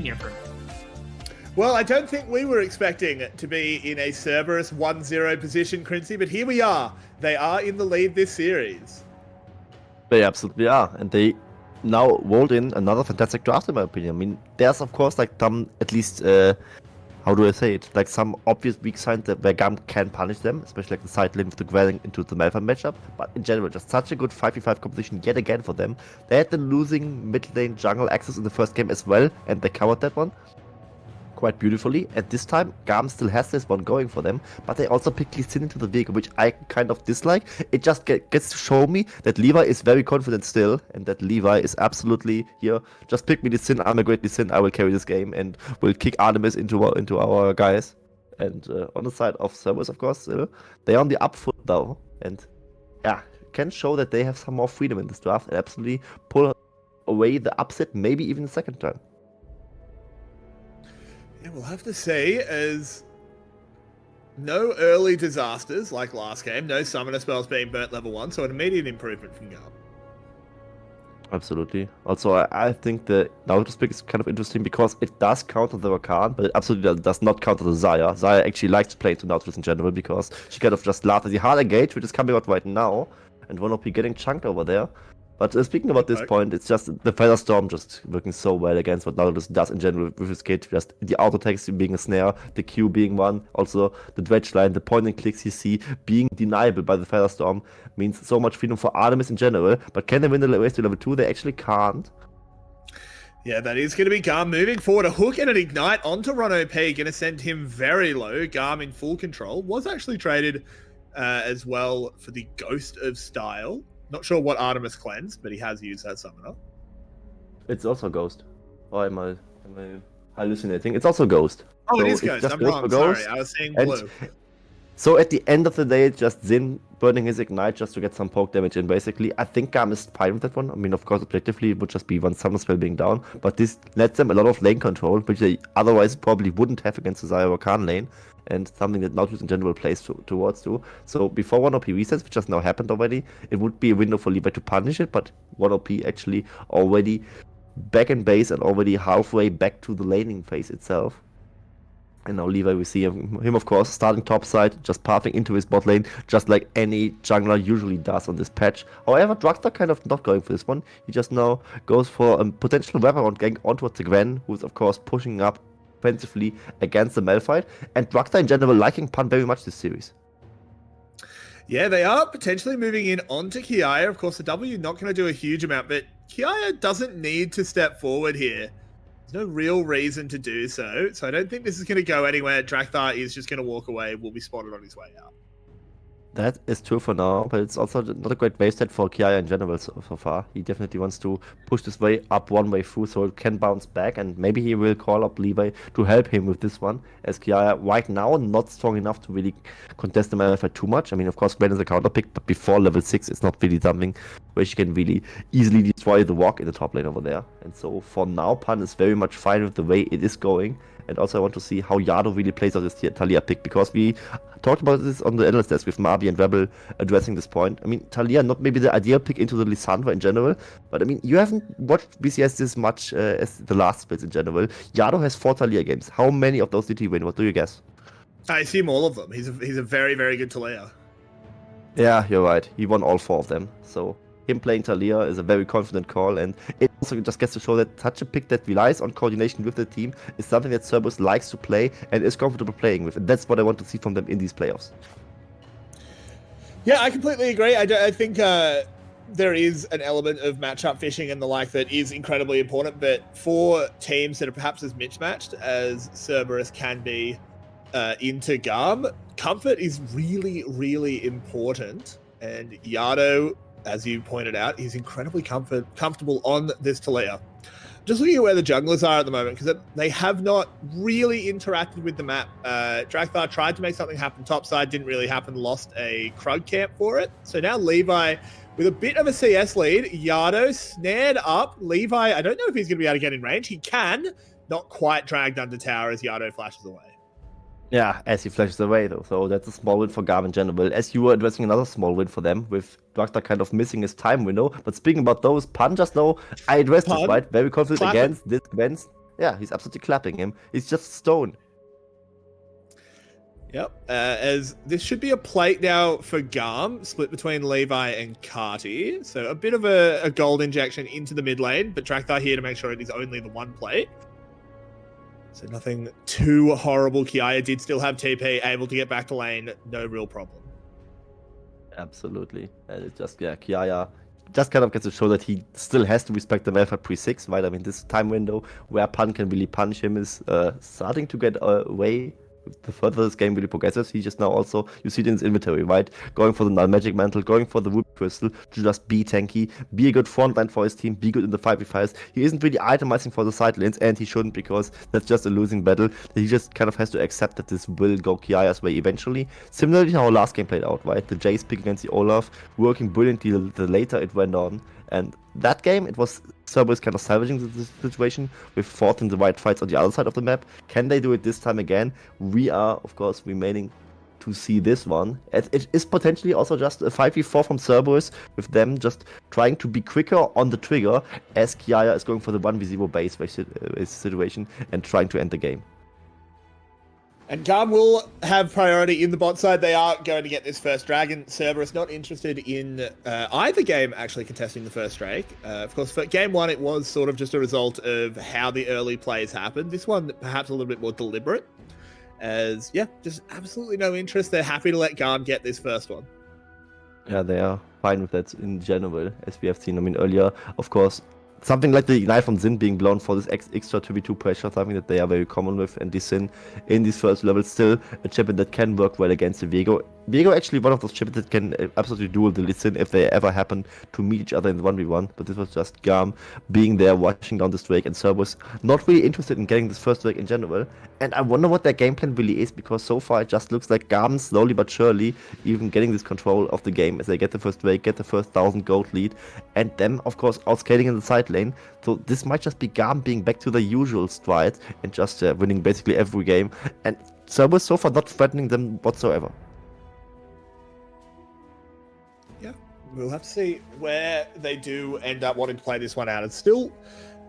here from. Well, I don't think we were expecting to be in a Cerberus 1-0 position, Crinsy, but here we are. They are in the lead this series. They absolutely are, and they now rolled in another fantastic draft, in my opinion. I mean, there's of course like some, at least, how do I say it? Like some obvious weak signs that where GAM can punish them, especially like the side lane with the Quelling into the Malphite matchup. But in general, just such a good 5v5 competition yet again for them. They had the losing mid lane jungle access in the first game as well, and they covered that one quite beautifully. At this time, GAM still has this one going for them, but they also picked Lee Sin into the vehicle, which I kind of dislike. It just gets to show me that Levi is very confident still, and that Levi is absolutely here. Just pick me Lee Sin, I'm a great Lee Sin, I will carry this game, and will kick Artemis into our guys. And on the side of Cerberus, of course, still, they're on the up foot though, and yeah, can show that they have some more freedom in this draft and absolutely pull away the upset, maybe even the second time. Yeah, we'll have to see, as no early disasters like last game, no summoner spells being burnt level 1, so an immediate improvement from GAM. Absolutely. Also, I think the Nautilus pick is kind of interesting because it does counter the Rakan, but it absolutely does not counter the Xayah. Xayah actually likes to play into Nautilus in general because she kind of just laughed at the hard engage, which is coming out right now, and 1OP getting chunked over there. But speaking about this point, it's just the Featherstorm just working so well against what Nautilus does in general with his kit. Just the auto attacks being a snare, the Q being one, also the dredge line, the point and clicks you see being deniable by the Featherstorm means so much freedom for Artemis in general. But can they win the race to level 2? They actually can't. Yeah, that is going to be GAM moving forward. A hook and an ignite onto 1OP, going to send him very low. GAM in full control. Was actually traded as well for the Ghost of Style. Not sure what Artemis cleansed, but he has used that summoner. It's also Ghost. Or am I hallucinating? It's also Ghost. Oh, so it is Ghost. I'm wrong. Sorry, I was seeing blue. So at the end of the day, it's just Xin burning his ignite just to get some poke damage in, basically. I think GAM is fine with that one. I mean, of course, objectively, it would just be one summoner spell being down. But this lets them a lot of lane control, which they otherwise probably wouldn't have against the Xayah Rakan lane. And something that Nautilus in general plays towards too. So before 1OP resets, which has now happened already, it would be a window for Levi to punish it, but 1OP actually already back in base and already halfway back to the laning phase itself. And now Levi, we see him of course, starting top side, just pathing into his bot lane, just like any jungler usually does on this patch. However, Drugster kind of not going for this one. He just now goes for a potential wraparound gank onto the Gwen, who's of course pushing up offensively against the Malphite, and Drugster in general liking Pun very much this series. Yeah, they are potentially moving in onto Kiaya. Of course, the W not going to do a huge amount, but Kiaya doesn't need to step forward here. There's no real reason to do so, so I don't think this is going to go anywhere. Drakthar is just going to walk away, will be spotted on his way out. That is true for now, but it's also not a great wave set for Kiaya in general so far. He definitely wants to push this way up one way through so it can bounce back, and maybe he will call up Levi to help him with this one, as Kiaya right now not strong enough to really contest the Malphite too much. I mean, of course, Gwen is a counter pick, but before level 6 it's not really something where she can really easily destroy the walk in the top lane over there. And so for now, Pan is very much fine with the way it is going. And also I want to see how Yado really plays out this Taliyah pick, because we talked about this on the analyst desk with Marby and Rebel addressing this point. I mean, Taliyah not maybe the ideal pick into the Lissandra in general, but I mean, you haven't watched VCS this much as the last splits in general. Yado has 4 Taliyah games. How many of those did he win? What do you guess? I assume all of them. He's a very, very good Taliyah. Yeah, you're right. He won all 4 of them. So him playing Taliyah is a very confident call, and it also just gets to show that such a pick that relies on coordination with the team is something that Cerberus likes to play and is comfortable playing with, and that's what I want to see from them in these playoffs. Yeah, I completely agree. I think there is an element of matchup fishing and the like that is incredibly important, but for teams that are perhaps as mismatched as Cerberus can be into GAM, comfort is really, really important, and Yado, as you pointed out, he's incredibly comfortable on this Taliyah. Just looking at where the junglers are at the moment, because they have not really interacted with the map. Drakthar tried to make something happen topside, didn't really happen, lost a Krug camp for it. So now Levi with a bit of a CS lead. Yado snared up. Levi, I don't know if he's going to be able to get in range. He can, not quite dragged under tower as Yado flashes away. Yeah, as he flashes away though, so that's a small win for GAM in general. As you were addressing another small win for them, with Drugster kind of missing his time window. But speaking about those, Pan just now, I addressed this, right? Very confident against this Gwen's Yeah, he's absolutely clapping him. He's just stone. Yep. As this should be a plate now for GAM, split between Levi and Carty. So a bit of a gold injection into the mid lane, but Drakthar here to make sure it is only the one plate. So nothing too horrible. Kiaya did still have TP, able to get back to lane, no real problem. Absolutely. And it's just, yeah, Kiaya just kind of gets to show that he still has to respect the Malphite pre-6, right? I mean, this time window where Pan can really punish him is starting to get away. The further this game really progresses, he just now also, you see it in his inventory, right? Going for the Null Magic Mantle, going for the Ruby Crystal to just be tanky, be a good frontline for his team, be good in the 5v5s. He isn't really itemizing for the side lanes, and he shouldn't, because that's just a losing battle. He just kind of has to accept that this will go Kiaya's way eventually. Similarly to how last game played out, right? The Jace pick against the Olaf, working brilliantly the later it went on. And that game, it was Cerberus kind of salvaging the situation with fought in the right fights on the other side of the map. Can they do it this time again? We are, of course, remaining to see this one. It is potentially also just a 5v4 from Cerberus, with them just trying to be quicker on the trigger as Kiaya is going for the 1v0 base situation and trying to end the game. And GAM will have priority in the bot side. They are going to get this first dragon. Cerberus not interested in either game actually contesting the first drake. Of course, for game one, it was sort of just a result of how the early plays happened. This one, perhaps a little bit more deliberate. As, yeah, just absolutely no interest. They're happy to let GAM get this first one. Yeah, they are fine with that in general, as we have seen. I mean, earlier, of course, something like the Ignite from Xin being blown for this extra 2v2 pressure, something that they are very common with, and this Xin in these first levels still a champion that can work well against the Viego. Viego actually one of those champions that can absolutely duel the Xin if they ever happen to meet each other in the 1v1, but this was just GAM being there, watching down this Drake, and Cerberus not really interested in getting this first Drake in general. And I wonder what their game plan really is, because so far it just looks like GAM slowly but surely even getting this control of the game as they get the first Drake, get the first 1000 gold lead, and them, of course, outscaling in the side lane. So this might just be GAM being back to the usual stride and just winning basically every game, and Cerberus so far not threatening them whatsoever. Yeah, we'll have to see where they do end up wanting to play this one out. It's still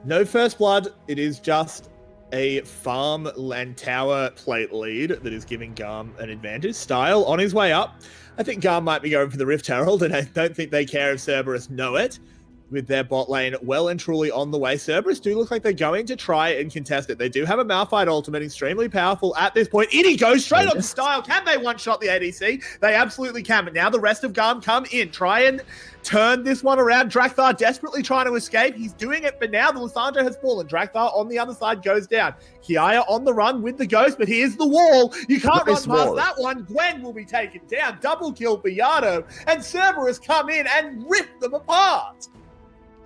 no first blood. It is just a farm and tower plate lead that is giving GAM an advantage. Style on his way up. I think GAM might be going for the Rift Herald, and I don't think they care if Cerberus know it. With their bot lane well and truly on the way. Cerberus do look like they're going to try and contest it. They do have a Malphite ultimate, extremely powerful at this point. In he goes, straight on the Style. Can they one-shot the ADC? They absolutely can, but now the rest of GAM come in. Try and turn this one around. Drakthar desperately trying to escape. He's doing it, but now the Lissandra has fallen. Drakthar on the other side goes down. Kiaya on the run with the Ghost, but here's the wall. You can't run past that one. Gwen will be taken down. Double kill for Yado, and Cerberus come in and rip them apart.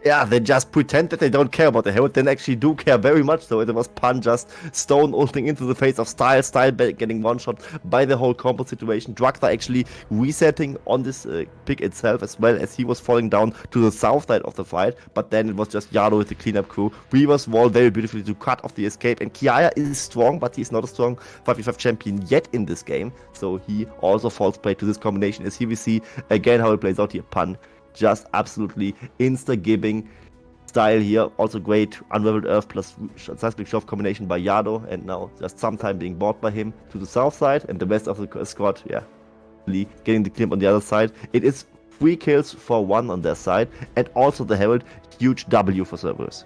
Yeah, they just pretend that they don't care about the Herald, then actually do care very much so. It was Pan just stone ulting into the face of Style getting one shot by the whole combo situation. Drakthar actually resetting on this pick itself, as well as he was falling down to the south side of the fight, but then it was just Yado with the cleanup crew. Weaver's wall very beautifully to cut off the escape, and Kiaya is strong, but he's not a strong 5v5 champion yet in this game, so he also falls prey to this combination. As here we see again how it plays out here. Pan just absolutely insta-gibbing Style here. Also great Unraveled Earth plus Seismic Shove combination by Yado, and now just sometime being bought by him to the south side, and the rest of the squad, yeah, really getting the clean on the other side. It is 3 kills for 1 on their side, and also the Herald, huge W for Cerberus.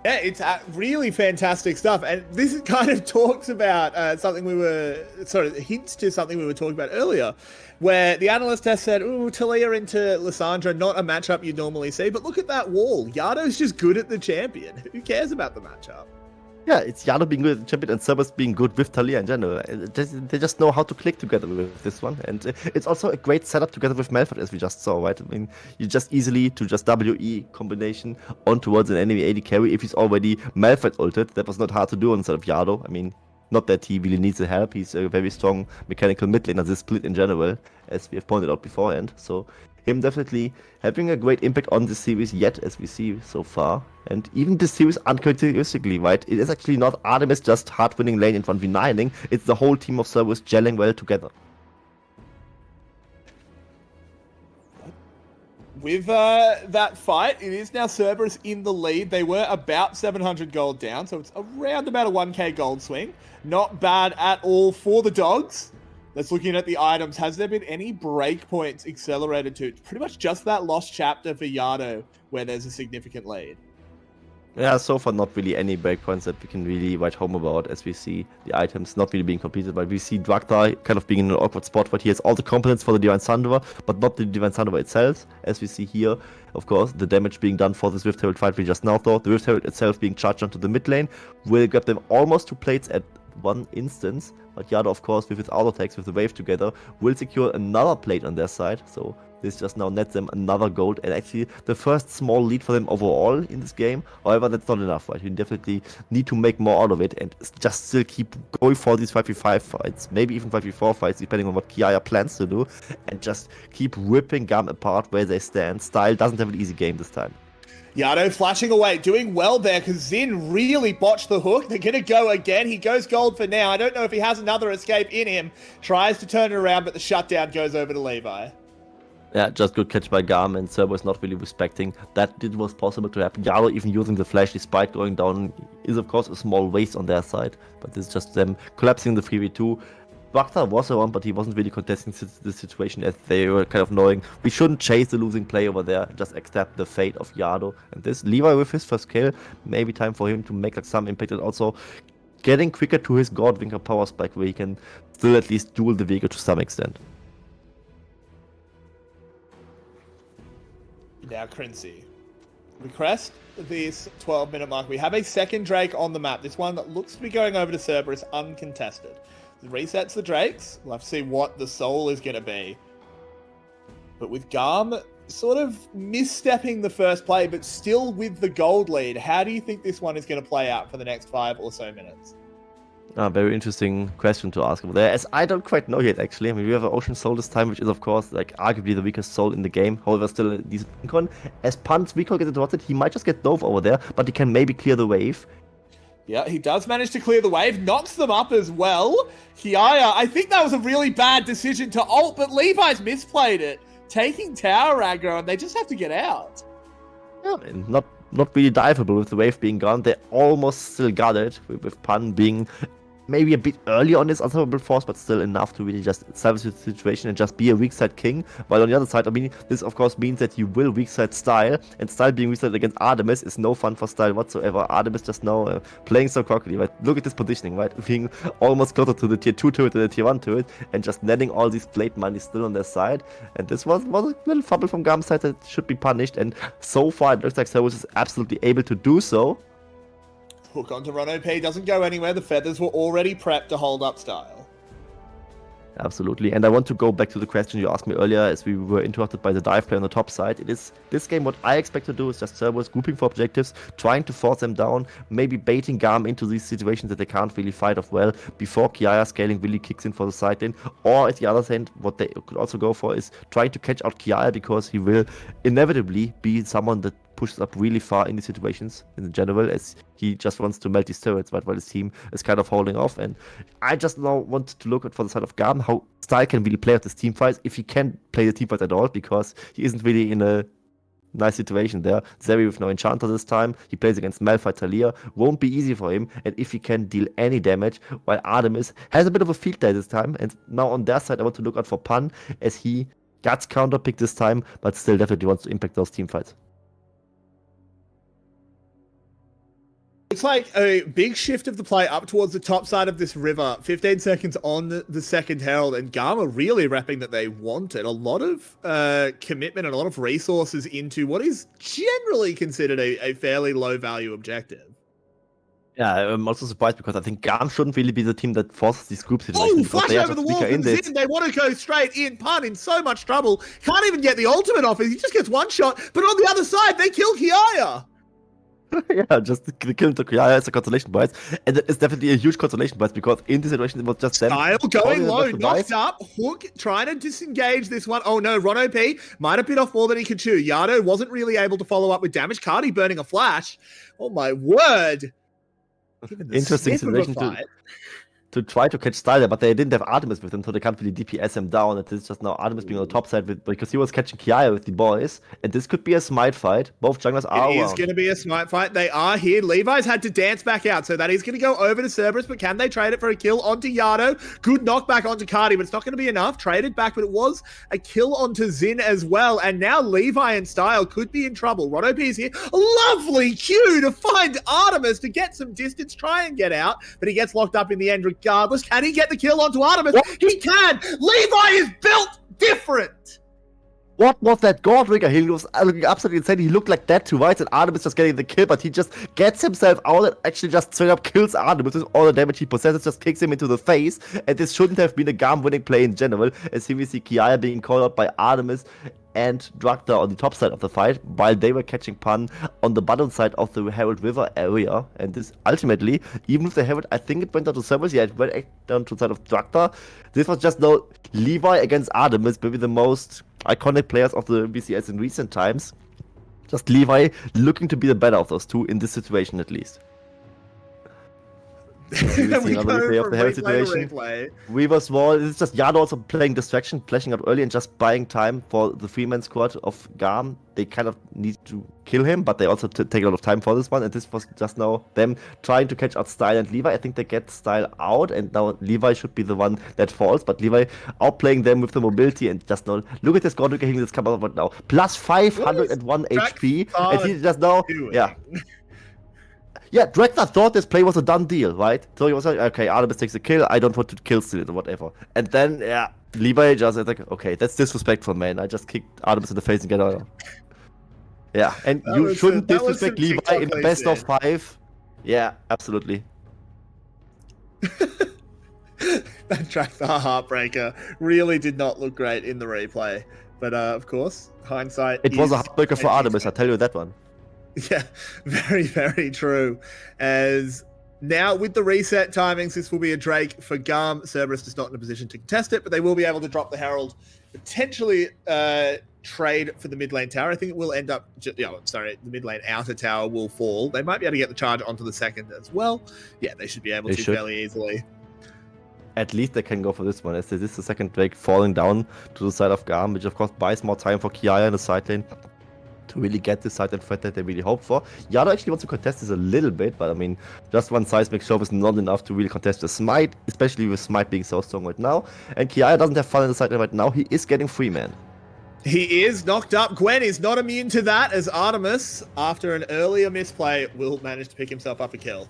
Yeah, it's really fantastic stuff. And this kind of talks about hints to something we were talking about earlier, where the analyst has said, ooh, Talia into Lissandra, not a matchup you'd normally see. But look at that wall. Yado's just good at the champion. Who cares about the matchup? Yeah, it's Yado being good at the champion and Cerberus being good with Talia in general. They just know how to click together with this one. And it's also a great setup together with Malphite, as we just saw, right? I mean, you just easily to just WE combination on towards an enemy AD carry if he's already Malphite ulted. That was not hard to do instead of Yado. I mean, not that he really needs the help. He's a very strong mechanical mid laner, this split in general, as we have pointed out beforehand. So him definitely having a great impact on this series yet, as we see so far. And even this series uncharacteristically, right? It is actually not Artemis just hard winning lane in 1v9ing, it's the whole team of Cerberus gelling well together. with that fight, it is now Cerberus in the lead. They were about 700 gold down, so it's around about a 1k gold swing. Not bad at all for the dogs. Let's looking at the items. Has there been any breakpoints accelerated to? It's pretty much just that lost chapter for Yardo where there's a significant lead. Yeah, so far not really any breakpoints that we can really write home about, as we see the items not really being completed, but we see Draktar kind of being in an awkward spot, but he has all the components for the Divine Thunderer, but not the Divine Thunderer itself, as we see here. Of course, the damage being done for this Rift Herald fight we just now saw, the Rift Herald itself being charged onto the mid lane, will grab them almost 2 plates at one instance, but Yardo, of course, with his auto attacks, with the wave together, will secure another plate on their side, so this just now nets them another gold, and actually the first small lead for them overall in this game. However, that's not enough, right? You definitely need to make more out of it and just still keep going for these 5v5 fights, maybe even 5v4 fights, depending on what Kiaya plans to do, and just keep ripping GAM apart where they stand. Style doesn't have an easy game this time. Yardo flashing away, doing well there, because Zin really botched the hook. They're going to go again. He goes gold for now. I don't know if he has another escape in him. Tries to turn it around, but the shutdown goes over to Levi. Yeah, just good catch by GAM, and Cerberus not really respecting that it was possible to happen. Yardo even using the flash despite going down is of course a small waste on their side, but this is just them collapsing the 3v2. Draktar was around, but he wasn't really contesting the situation, as they were kind of knowing we shouldn't chase the losing play over there, just accept the fate of Yardo. And this Levi with his first kill, maybe time for him to make like some impact, and also getting quicker to his Godwinker power spike where he can still at least duel the vehicle to some extent. Now Crincy. We crest this 12-minute mark. We have a second Drake on the map. This one that looks to be going over to Cerberus uncontested. It resets the Drakes. We'll have to see what the soul is going to be. But with GAM sort of misstepping the first play, but still with the gold lead, how do you think this one is going to play out for the next 5 or so minutes? Very interesting question to ask over there, as I don't quite know yet, actually. I mean, we have an Ocean Soul this time, which is, of course, like, arguably the weakest soul in the game. However, still a decent recon. As Pun's recon gets interrupted, he might just get Nova over there, but he can maybe clear the wave. Yeah, he does manage to clear the wave, knocks them up as well. Kiaya, I think that was a really bad decision to ult, but Levi's misplayed it. Taking tower aggro, and they just have to get out. Yeah, and not really diveable with the wave being gone. They almost still got it, with Pun being maybe a bit early on his unstoppable force, but still enough to really just salvage the situation and just be a weak side king. While on the other side, I mean, this of course means that you will weak side Style, and Style being weak side against Artemis is no fun for Style whatsoever. Artemis just now playing so cockily, right? Look at this positioning, right? Being almost closer to the tier 2 turret than the tier 1 turret, and just netting all these plate money still on their side. And this was a little fumble from GAM's side that should be punished, and so far it looks like Cerberus is absolutely able to do so. Hook onto Ron OP, doesn't go anywhere. The feathers were already prepped to hold up Style. Absolutely, and I want to go back to the question you asked me earlier, as we were interrupted by the dive play on the top side. It is this game, what I expect to do is just Cerberus grouping for objectives, trying to force them down, maybe baiting GAM into these situations that they can't really fight off well before Kiaya scaling really kicks in for the side lane. Or at the other hand, what they could also go for is trying to catch out Kiaya, because he will inevitably be someone that pushes up really far in these situations in general, as he just wants to melt these turrets, right, while his team is kind of holding off. And I just now want to look at, for the side of GAM, how Style can really play out this team fights, if he can play the team fights at all, because he isn't really in a nice situation there. Zeri with no Enchanter this time, he plays against Malphite Talia, won't be easy for him, and if he can deal any damage, while Artemis has a bit of a field day this time. And now on their side, I want to look out for Pun, as he gets counterpicked this time, but still definitely wants to impact those team fights. Looks like a big shift of the play up towards the top side of this river. 15 seconds on the second herald, and GAM are really repping that they wanted a lot of commitment and a lot of resources into what is generally considered a fairly low value objective. Yeah, I'm also surprised, because I think GAM shouldn't really be the team that forces these group situations. Oh, flash over the wall from Zin. They want to go straight in. Pun in so much trouble. Can't even get the ultimate off. He just gets one shot. But on the other side, they kill Kiaya. Yeah, just the kill to Kiaya is a consolation prize, and it's definitely a huge consolation prize, because in this situation it was just them. Style going low, knocked up, Hook trying to disengage this one. Oh no, Ron OP might have bit off more than he could chew. Yardo wasn't really able to follow up with damage. Cardi burning a flash. Oh my word. Interesting situation to try to catch Styler, but they didn't have Artemis with him, so they can't really DPS him down. It is just now Artemis being on the top side because he was catching Kiaya with the boys, and this could be a smite fight. Both junglers are It is around. going to be a smite fight. They are here. Levi's had to dance back out, so that is going to go over to Cerberus, but can they trade it for a kill onto Yado? Good knockback onto Cardi, but it's not going to be enough. Traded back, but it was a kill onto Zin as well, and now Levi and Style could be in trouble. Roto P is here. Lovely Q to find Artemis to get some distance, try and get out, but he gets locked up in the end regardless. Can he get the kill onto Artemis? What? He can! Levi is built different! What was that God Rigger? He was looking absolutely insane. He looked like that too, right? And Artemis just getting the kill, but he just gets himself out and actually just straight up kills Artemis with all the damage he possesses, just kicks him into the face. And this shouldn't have been a GAM winning play in general, as here we see Kiaya being called out by Artemis and Draktar on the top side of the fight, while they were catching Pan on the bottom side of the Herald River area. And this ultimately, even with the Herald, I think it went down to Cerberus, yeah, it went down to the side of Draktar. This was just now Levi against Artemis, maybe the most iconic players of the VCS in recent times. Just Levi looking to be the better of those two in this situation at least. We go from replay to replay. Weaver Small, it's just Yard also playing distraction, flashing out early and just buying time for the 3-man squad of GAM. They kind of need to kill him, but they also take a lot of time for this one. And this was just now them trying to catch out Style and Levi. I think they get Style out, and now Levi should be the one that falls. But Levi outplaying them with the mobility, and just now look at this God hitting this come out right now. Plus 501 HP, and he just now, yeah. Yeah, Draktar thought this play was a done deal, right? So he was like, okay, Artemis takes a kill, I don't want to kill steal it or whatever. And then, yeah, Levi just like, okay, that's disrespectful, man. I just kicked Artemis in the face and get out. Yeah, and you shouldn't disrespect Levi in best of 5. Yeah, absolutely. That Draktar heartbreaker really did not look great in the replay. But of course, hindsight It was a heartbreaker for Artemis, I'll tell you that one. Yeah, very, very true. As now with the reset timings, this will be a Drake for GAM. Cerberus is not in a position to contest it, but they will be able to drop the Herald, potentially trade for the mid lane tower. I think it will end up, the mid lane outer tower will fall. They might be able to get the charge onto the second as well. Yeah, they should be able to fairly easily. At least they can go for this one, as this is the second Drake falling down to the side of GAM, which of course buys more time for Kiaya in the side lane to really get this side and threat that they really hope for. Yado actually wants to contest this a little bit, but I mean, just one seismic show is not enough to really contest the Smite, especially with Smite being so strong right now. And Kiaya doesn't have fun in the side lane right now. He is getting free, man. He is knocked up. Gwen is not immune to that, as Artemis, after an earlier misplay, will manage to pick himself up a kill.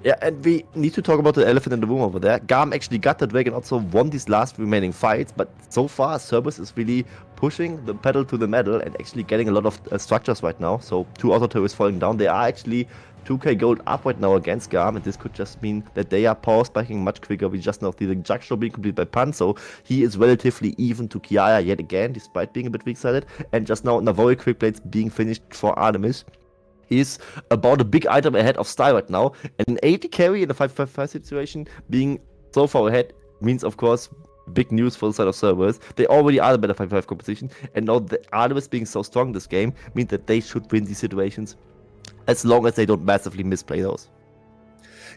Yeah, and we need to talk about the elephant in the room over there. GAM actually got the Drake and also won these last remaining fights, but so far Cerberus is really pushing the pedal to the metal and actually getting a lot of structures right now. So 2 auto turrets falling down. They are actually 2k gold up right now against GAM, and this could just mean that they are power spiking much quicker. We just now see the Jug Show being completed by Pan, so he is relatively even to Kiaya yet again, despite being a bit weak-sided. And just now Navori quick plates being finished for Artemis. Is about a big item ahead of Style right now, and an 80 carry in a 5-5-5 situation being so far ahead means, of course, big news for the side of Cerberus. They already are the better 5-5 composition, and now the Artemis being so strong this game means that they should win these situations as long as they don't massively misplay those.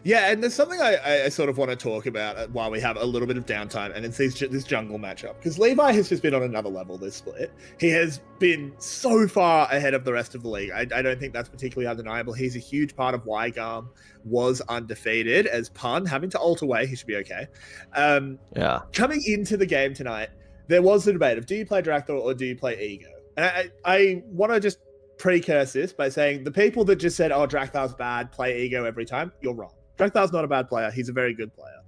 Yeah, and there's something I sort of want to talk about while we have a little bit of downtime, and it's this jungle matchup. Because Levi has just been on another level this split. He has been so far ahead of the rest of the league. I don't think that's particularly undeniable. He's a huge part of why GAM was undefeated, as Pun having to ult away. He should be okay. Yeah. Coming into the game tonight, there was a debate of, do you play Draktar or do you play Ego? And I want to just precurse this by saying the people that just said, oh, Draktar's bad, play Ego every time, you're wrong. Draktar's not a bad player. He's a very good player.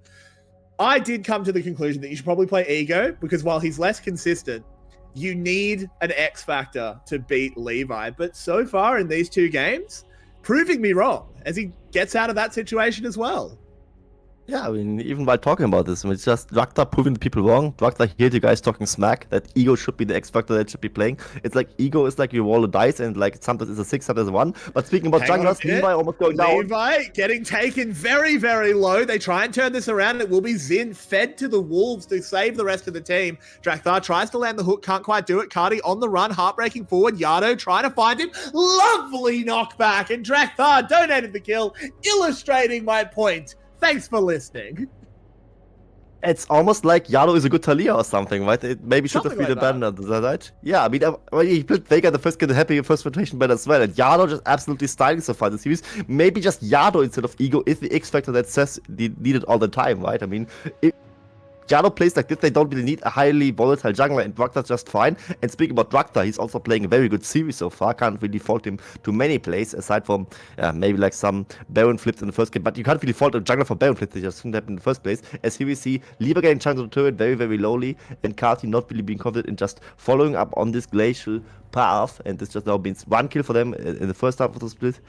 I did come to the conclusion that you should probably play Ego, because while he's less consistent, you need an X factor to beat Levi. But so far in these 2 games, proving me wrong as he gets out of that situation as well. Yeah, I mean, even while talking about this, it's just Draktar proving the people wrong. Draktar heard you guys talking smack that Ego should be the X factor that should be playing. It's like Ego is like you roll a dice and like sometimes it's a 6, sometimes a 1. But speaking about junglers, Levi almost going down. Levi getting taken very, very low. They try and turn this around. It will be Zin fed to the wolves to save the rest of the team. Draktar tries to land the hook, can't quite do it. Cardi on the run, heartbreaking forward. Yado trying to find him. Lovely knockback, and Draktar donated the kill, illustrating my point. Thanks for listening. It's almost like Yano is a good Talia or something, right? It maybe should have Something been like abandoned, right? Yeah, I mean, he played Vega the first get a happy first rotation ban as well, and Yano just absolutely styling so far this series. Maybe just Yano instead of Ego is the X factor that says needed all the time, right? I mean, Jano plays like this, they don't really need a highly volatile jungler, and Draktar's just fine. And speaking about Draktar, he's also playing a very good series so far. Can't really fault him to many plays, aside from maybe like some Baron flips in the first game. But you can't really fault a jungler for Baron flips, they just shouldn't happen in the first place. As here we see, Lieber getting chunked on the turret very, very lowly, and Kati not really being confident in just following up on this glacial path. And this just now means 1 kill for them in the first half of the split.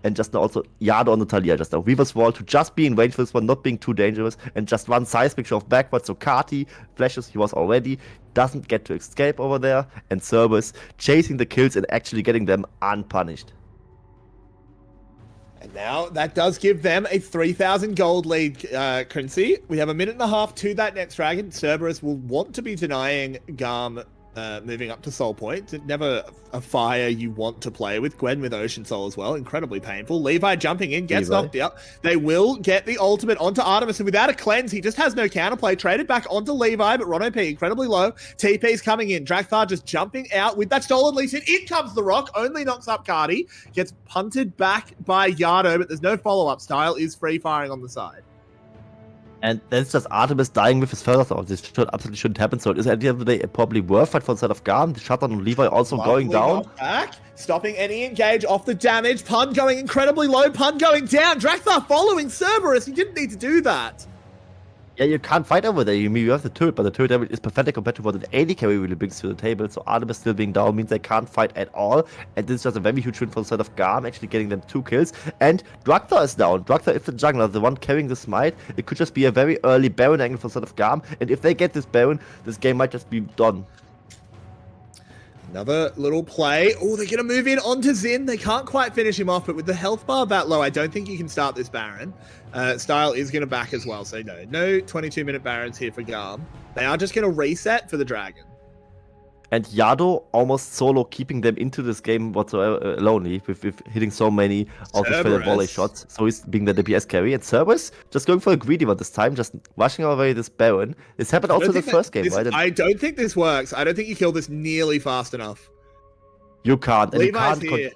And just now also Yado on the Talia, just now Weaver's Wall to just be in range for this one, not being too dangerous, and just one seismic shove backwards, so Kati flashes, he was already, doesn't get to escape over there, and Cerberus chasing the kills and actually getting them unpunished. And now that does give them a 3,000 gold lead, Quincy. We have a minute and a half to that next dragon. Cerberus will want to be denying GAM moving up to Soul Point. Never a fire you want to play with. Gwen with Ocean Soul as well. Incredibly painful. Levi jumping in, gets knocked out. They will get the ultimate onto Artemis, and without a cleanse, he just has no counterplay. Traded back onto Levi, but Ron OP incredibly low. TP's coming in. Drakthar just jumping out with that stolen leash. In comes the rock. Only knocks up Cardi. Gets punted back by Yardo, but there's no follow-up. Style is free firing on the side. And then it's just Artemis dying with his further thought. This absolutely shouldn't happen. So it is at the end of the day probably worth fight for the side of GAM. The shutdown on Levi also going down. Back, stopping any engage off the damage. Pun going incredibly low. Pun going down. Drakthar following Cerberus. He didn't need to do that. Yeah, you can't fight over there. You mean you have the turret, but the turret damage is pathetic compared to what an AD carry really brings to the table. So Artemis still being down means they can't fight at all. And this is just a very huge win for the side of GAM, actually getting them 2 kills. And Draktar is down. Draktar is the jungler, the one carrying the smite. It could just be a very early Baron angle for the side of GAM. And if they get this Baron, this game might just be done. Another little play. Oh, they're going to move in onto Xin. They can't quite finish him off, but with the health bar that low, I don't think you can start this Baron. Style is going to back as well, so no 22-minute Barons here for GAM. They are just going to reset for the Dragon. And Yado almost solo keeping them into this game whatsoever alone with hitting so many of his failed volley shots. So he's being the DPS carry. And Cerberus just going for a greedy one this time, just rushing away this Baron. This happened also in the first game, right? I don't think this works. I don't think you kill this nearly fast enough. You can't. And Levi's here.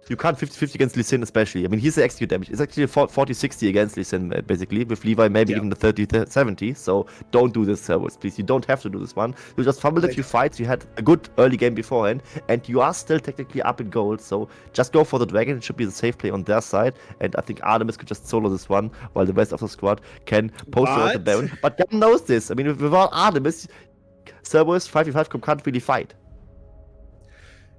You can't 50-50 against Lee Sin especially. I mean, he's the execute damage. It's actually a 40-60 against Lee Sin, basically, with Levi maybe even the 30-70. So don't do this, Cerberus, please. You don't have to do this one. You just fumbled a few fights. You had a good early game beforehand, and you are still technically up in gold. So just go for the Dragon. It should be the safe play on their side. And I think Artemis could just solo this one, while the rest of the squad can post the Baron. But GAM knows this. I mean, without Artemis, Cerberus 5v5 can't really fight.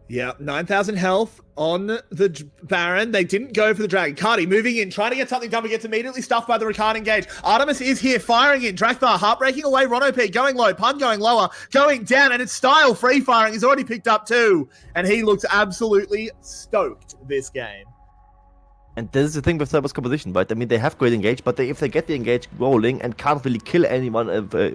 Yeah, 9,000 health on the Baron. They didn't go for the Dragon. Cardi moving in, trying to get something done, but gets immediately stuffed by the Rakan engage. Artemis is here, firing in. Drakthar heartbreaking away. Ron OP going low. Pun going lower, going down, and it's Style free firing. He's already picked up 2, and he looks absolutely stoked this game. And this is the thing with Cerberus composition, right? I mean, they have great engage, but if they get the engage rolling and can't really kill anyone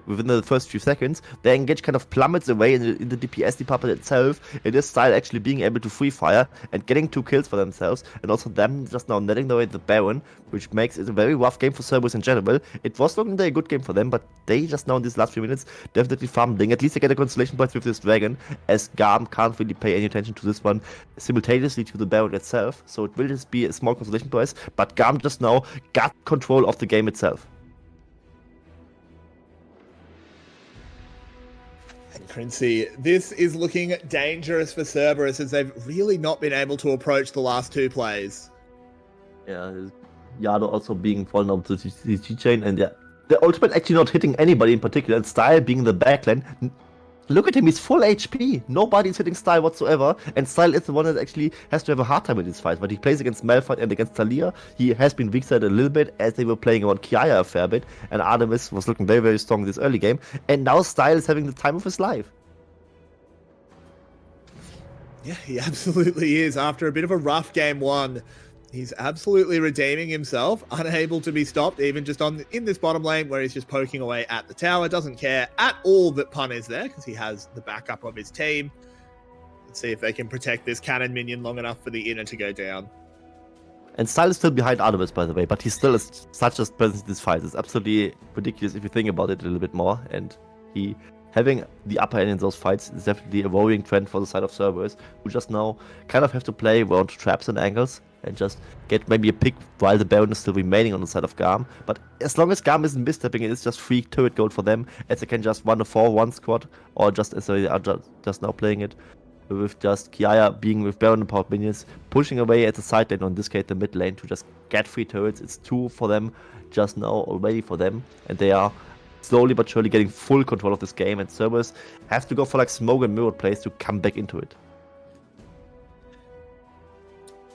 within the first few seconds, their engage kind of plummets away in the DPS department itself. It is Style actually being able to free fire and getting 2 kills for themselves, and also them just now netting away the Baron, which makes it a very rough game for Cerberus in general. It was looking like a good game for them, but they just now in these last few minutes definitely fumbling. At least they get a consolation point with this Dragon, as GAM can't really pay any attention to this one simultaneously to the Baron itself. So it will just be a small consolation price, but GAM just now got control of the game itself. And Quincy, this is looking dangerous for Cerberus, as they've really not been able to approach the last 2 plays. Yeah, Yado also being vulnerable to the CG chain, and yeah, the ultimate actually not hitting anybody in particular, and Style being the backline. Look at him, he's full HP. Nobody's hitting Style whatsoever, and Style is the one that actually has to have a hard time in this fight. But he plays against Malphite and against Talia. He has been weak side a little bit, as they were playing around Kiaya a fair bit, and Artemis was looking very, very strong this early game. And now Style is having the time of his life. Yeah, he absolutely is. After a bit of a rough game 1, he's absolutely redeeming himself, unable to be stopped, even just in this bottom lane where he's just poking away at the tower. Doesn't care at all that Pun is there, because he has the backup of his team. Let's see if they can protect this cannon minion long enough for the inner to go down. And Style is still behind Artemis, by the way, but he still is such a presence in this fight. It's absolutely ridiculous if you think about it a little bit more. And he having the upper hand in those fights is definitely a worrying trend for the side of Cerberus, who just now kind of have to play around traps and angles and just get maybe a pick while the Baron is still remaining on the side of GAM. But as long as GAM isn't misstepping, it is just free turret gold for them, as they can just run a 4-1 squad, or just as they are just now playing it, with just Kiaya being with Baron and powered minions, pushing away at the side lane, or in this case the mid lane, to just get free turrets. It's 2 for them just now already for them, and they are slowly but surely getting full control of this game, and Cerberus have to go for like smoke and mirror plays to come back into it.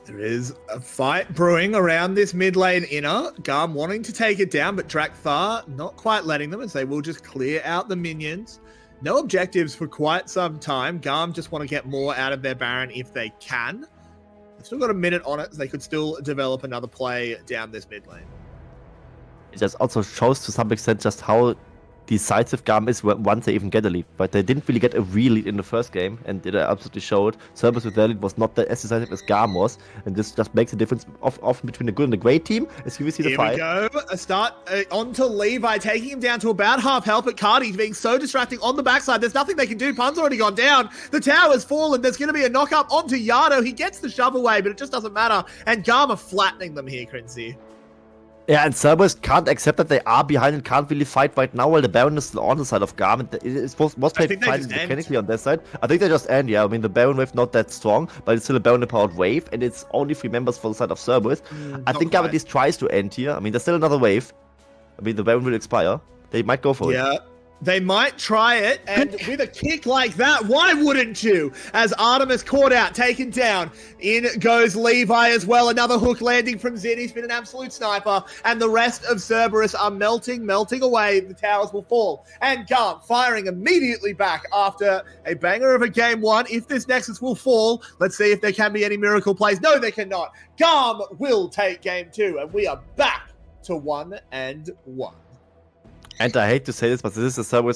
There is a fight brewing around this mid lane inner. GAM wanting to take it down, but Drakthar not quite letting them, as they will just clear out the minions. No objectives for quite some time. GAM just want to get more out of their Baron if they can. They've still got a minute on it, so they could still develop another play down this mid lane. It just also shows to some extent just how decisive GAM is once they even get a lead. But they didn't really get a real lead in the first game, and it absolutely showed. Cerberus with their lead was not as decisive as GAM was, and this just makes a difference often between the good and the great team, as you see the fight. Here we go. A start on to Levi, taking him down to about half health, but Cardi's being so distracting on the backside. There's nothing they can do. Pun's already gone down. The tower's fallen. There's going to be a knock up onto Yado. He gets the shove away, but it just doesn't matter. And GAM are flattening them here, Quincy. Yeah, and Cerberus can't accept that they are behind and can't really fight right now while the Baron is still on the side of GAM. And it was played fine mechanically on their side. I think they just end, yeah. I mean, the Baron wave not that strong, but it's still a Baron powered wave, and it's only 3 members for the side of Cerberus. I think GAM at least tries to end here. I mean, there's still another wave. I mean, the Baron will expire. They might go for it. Yeah. They might try it, and with a kick like that, why wouldn't you? As Artemis caught out, taken down, in goes Levi as well. Another hook landing from Zin. He's been an absolute sniper, and the rest of Cerberus are melting away. The towers will fall, and GAM firing immediately back after a banger of a game 1. If this Nexus will fall, let's see if there can be any miracle plays. No, there cannot. GAM will take game 2, and we are back to 1-1. And I hate to say this, but this is a Cerberus